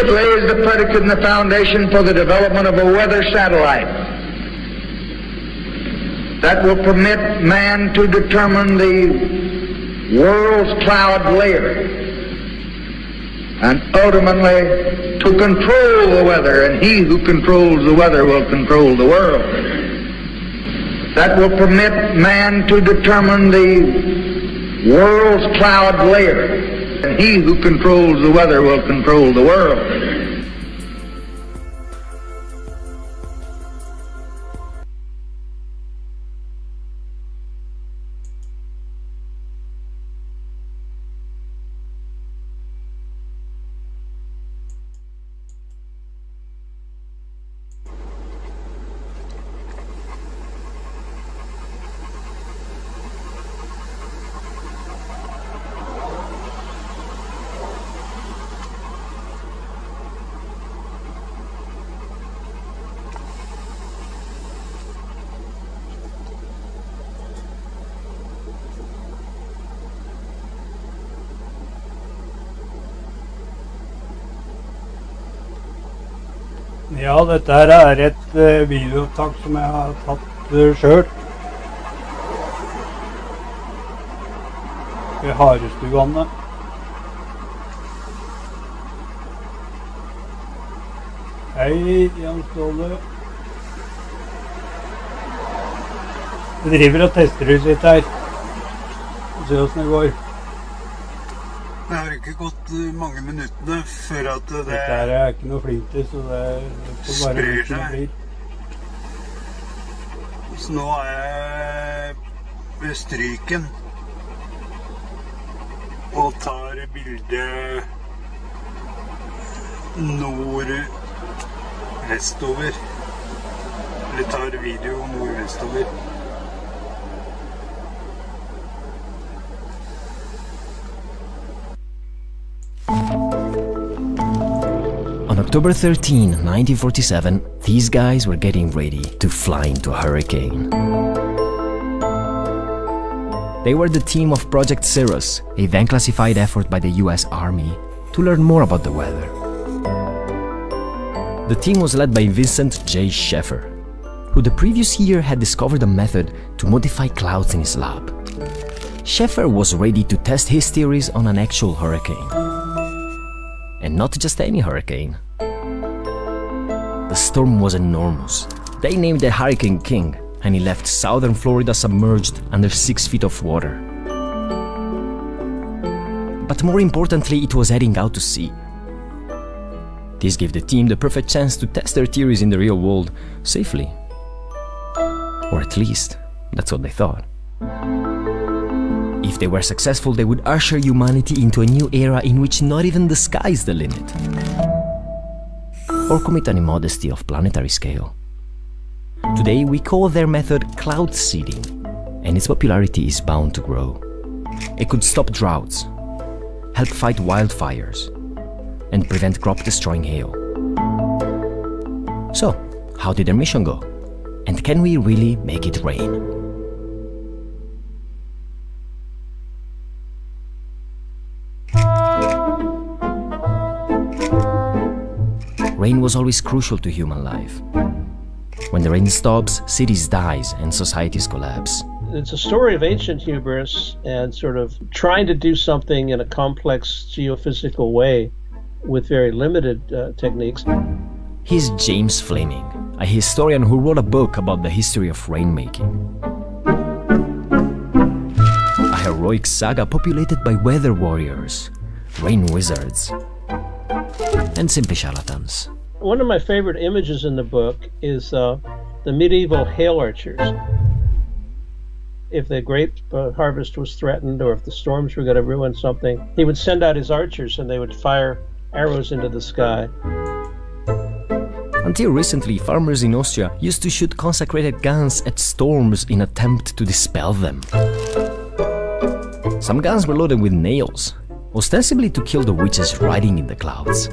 it lays the predicate and the foundation for the development of a weather satellite that will permit man to determine the world's cloud layer and ultimately to control the weather, and he who controls the weather will control the world. That will permit man to determine the world's cloud layer, and he who controls the weather will control the world. Ja, dette her er et videoopptak som jeg har tatt selv ved Harestuvannet. Hei, Jan Ståle. Jeg driver og tester ut litt her. Se hvordan det går. Det har ikke gått mange minuttene før at det dette her er ikke noe flink til, så det får bare sprer det blir. Så nå er jeg ved Stryken og tar bildet nordvestover. Eller tar video nordvestover. On October 13, 1947, these guys were getting ready to fly into a hurricane. They were the team of Project Cirrus, a then classified effort by the US Army to learn more about the weather. The team was led by Vincent J. Sheffer, who the previous year had discovered a method to modify clouds in his lab. Sheffer was ready to test his theories on an actual hurricane. And not just any hurricane. The storm was enormous. They named it Hurricane King, and he left southern Florida submerged under 6 feet of water. But more importantly, it was heading out to sea. This gave the team the perfect chance to test their theories in the real world safely. Or at least, that's what they thought. If they were successful, they would usher humanity into a new era in which not even the sky is the limit. Or commit an immodesty of planetary scale. Today we call their method cloud seeding, and its popularity is bound to grow. It could stop droughts, help fight wildfires, and prevent crop-destroying hail. So, how did their mission go? And can we really make it rain? Rain was always crucial to human life. When the rain stops, cities die and societies collapse. It's a story of ancient hubris and sort of trying to do something in a complex geophysical way with very limited techniques. He's James Fleming, a historian who wrote a book about the history of rainmaking. A heroic saga populated by weather warriors, rain wizards, and simply charlatans. One of my favorite images in the book is the medieval hail archers. If the grape harvest was threatened or if the storms were going to ruin something, he would send out his archers and they would fire arrows into the sky. Until recently, farmers in Austria used to shoot consecrated guns at storms in attempt to dispel them. Some guns were loaded with nails, ostensibly to kill the witches riding in the clouds.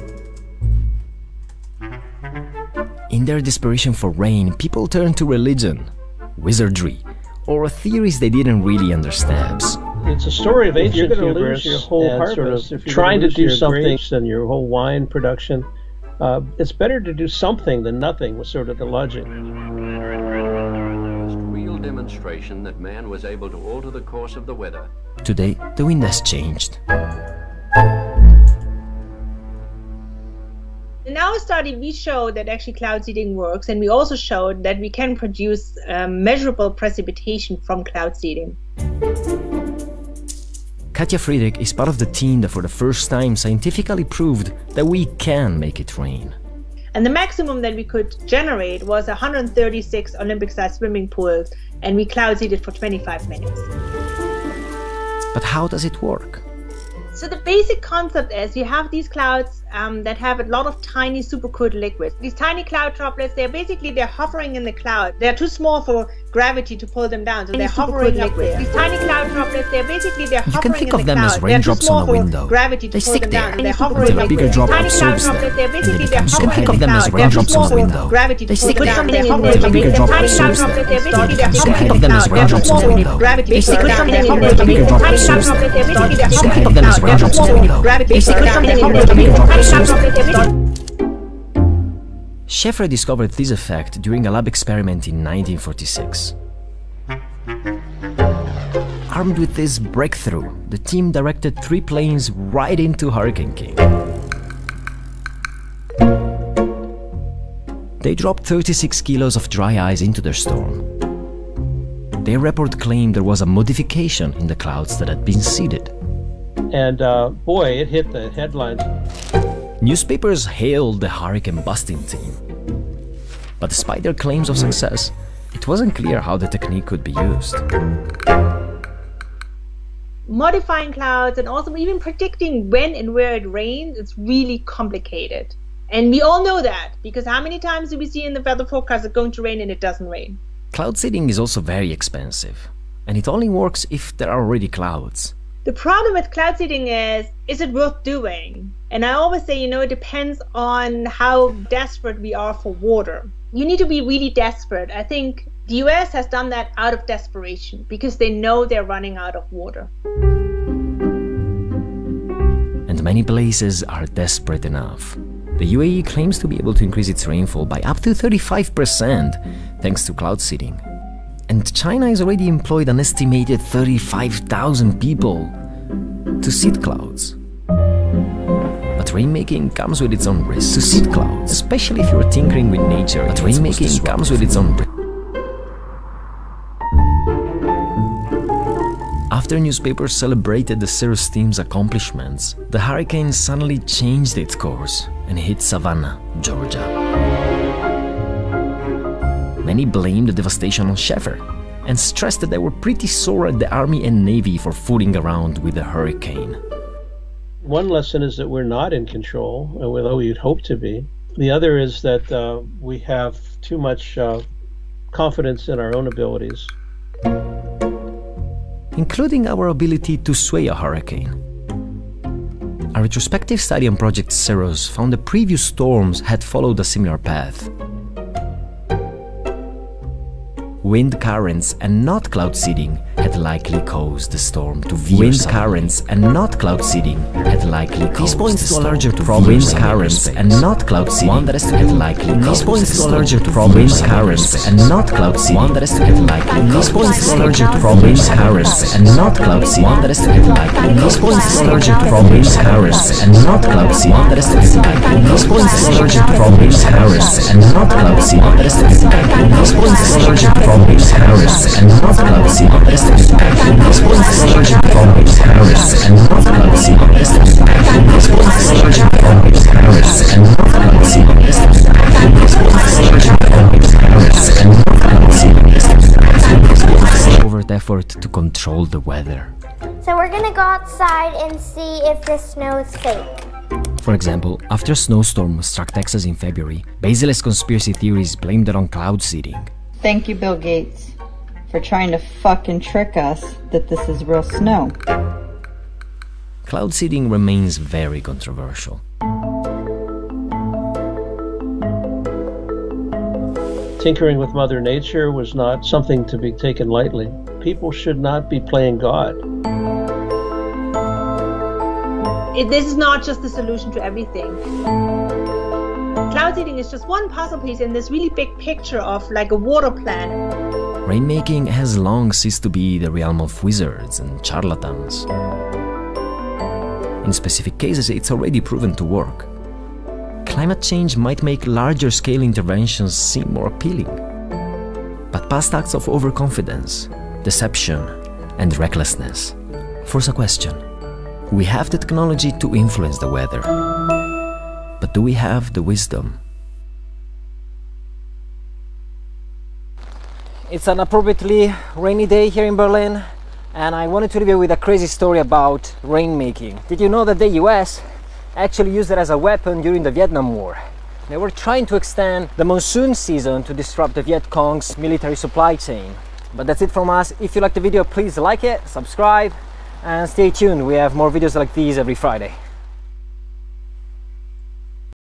In their desperation for rain, people turned to religion, wizardry, or theories they didn't really understand. It's a story of ancient hubris your whole and harvest, sort if of you're trying to lose do your something grapes and your whole wine production, It's better to do something than nothing, was sort of the logic. Real demonstration that man was able to alter the course of the weather. Today, the wind has changed. In our study, we showed that actually cloud seeding works, and we also showed that we can produce measurable precipitation from cloud seeding. Katja Friedrich is part of the team that for the first time scientifically proved that we can make it rain. And the maximum that we could generate was 136 Olympic-sized swimming pools, and we cloud seeded for 25 minutes. But how does it work? So the basic concept is you have these clouds that have a lot of tiny supercooled liquids. These tiny cloud droplets, they're hovering in the cloud. They're too small for gravity to pull them down, so they're hovering up there. These tiny cloud droplets, they're hovering in the cloud. You can think of them as raindrops on a window. They stick there until a bigger drop absorbs them, and they become so heavy. You can think of them as raindrops on a window. They stick there until a bigger drop absorbs them, and they become so heavy. You can think of them as raindrops on a window. They stick there until a bigger drop absorbs them, and they become so heavy. You can think of them as raindrops on a window. They stick there until a bigger drop absorbs them. Scheffer discovered this effect during a lab experiment in 1946. Armed with this breakthrough, the team directed 3 planes right into Hurricane King. They dropped 36 kilos of dry ice into their storm. Their report claimed there was a modification in the clouds that had been seeded. And boy, it hit the headlines. Newspapers hailed the hurricane-busting team. But despite their claims of success, it wasn't clear how the technique could be used. Modifying clouds and also even predicting when and where it rains is really complicated. And we all know that, because how many times do we see in the weather forecast it's going to rain and it doesn't rain? Cloud seeding is also very expensive, and it only works if there are already clouds. The problem with cloud seeding is it worth doing? And I always say, it depends on how desperate we are for water. You need to be really desperate. I think the US has done that out of desperation because they know they're running out of water. And many places are desperate enough. The UAE claims to be able to increase its rainfall by up to 35% thanks to cloud seeding. And China has already employed an estimated 35,000 people to seed clouds. But rainmaking comes with its own risks. To seed clouds, especially if you're tinkering with nature, but rainmaking comes with its own risks. After newspapers celebrated the Cirrus team's accomplishments, the hurricane suddenly changed its course and hit Savannah, Georgia. Many blamed the devastation on Scheffer and stressed that they were pretty sore at the Army and Navy for fooling around with the hurricane. One lesson is that we're not in control, although you'd hope to be. The other is that we have too much confidence in our own abilities. Including our ability to sway a hurricane. A retrospective study on Project Cirrus found the previous storms had followed a similar path. Wind currents and not cloud seeding had likely caused the storm to veer. Wind currents and not cloud seeding had likely caused this points the to a storm larger to problem. veer Wind some currents airspace. and not cloud seeding One that has to had be likely This caused points the to a storm larger to problem. wind Some currents airspace. and not cloud seeding One that has to be likely This points to a larger Wind problem. Wind currents currents and not cloud seeding One that has to be likely This points to a larger problem. Wind currents and not cloud seeding One that has to be likely This points to a larger problem. Wind currents and not cloud seeding One that has to be likely This points to a larger problem. Wind currents and not cloud seeding This points to a larger problem. Wind currents and not cloud seeding This points to a larger problem. Wind currents and not cloud seeding This points to a larger problem. Wind currents and not cloud seeding Overt effort to control the weather. So we're gonna go outside and see if the snow is fake. For example, after a snowstorm struck Texas in February, baseless conspiracy theories blamed it on cloud seeding. Thank you, Bill Gates, for trying to fucking trick us that this is real snow. Cloud seeding remains very controversial. Tinkering with Mother Nature was not something to be taken lightly. People should not be playing God. This is not just the solution to everything. cloud seeding is just one puzzle piece in this really big picture of like a water plan. Rainmaking has long ceased to be the realm of wizards and charlatans. In specific cases, it's already proven to work. Climate change might make larger-scale interventions seem more appealing. But past acts of overconfidence, deception, and recklessness force a question. We have the technology to influence the weather, but do we have the wisdom? It's an appropriately rainy day here in Berlin, and I wanted to leave you with a crazy story about rainmaking. Did you know that the US actually used it as a weapon during the Vietnam War? They were trying to extend the monsoon season to disrupt the Viet Cong's military supply chain. But that's it from us. If you like the video, please like it, subscribe, and stay tuned. We have more videos like these every Friday.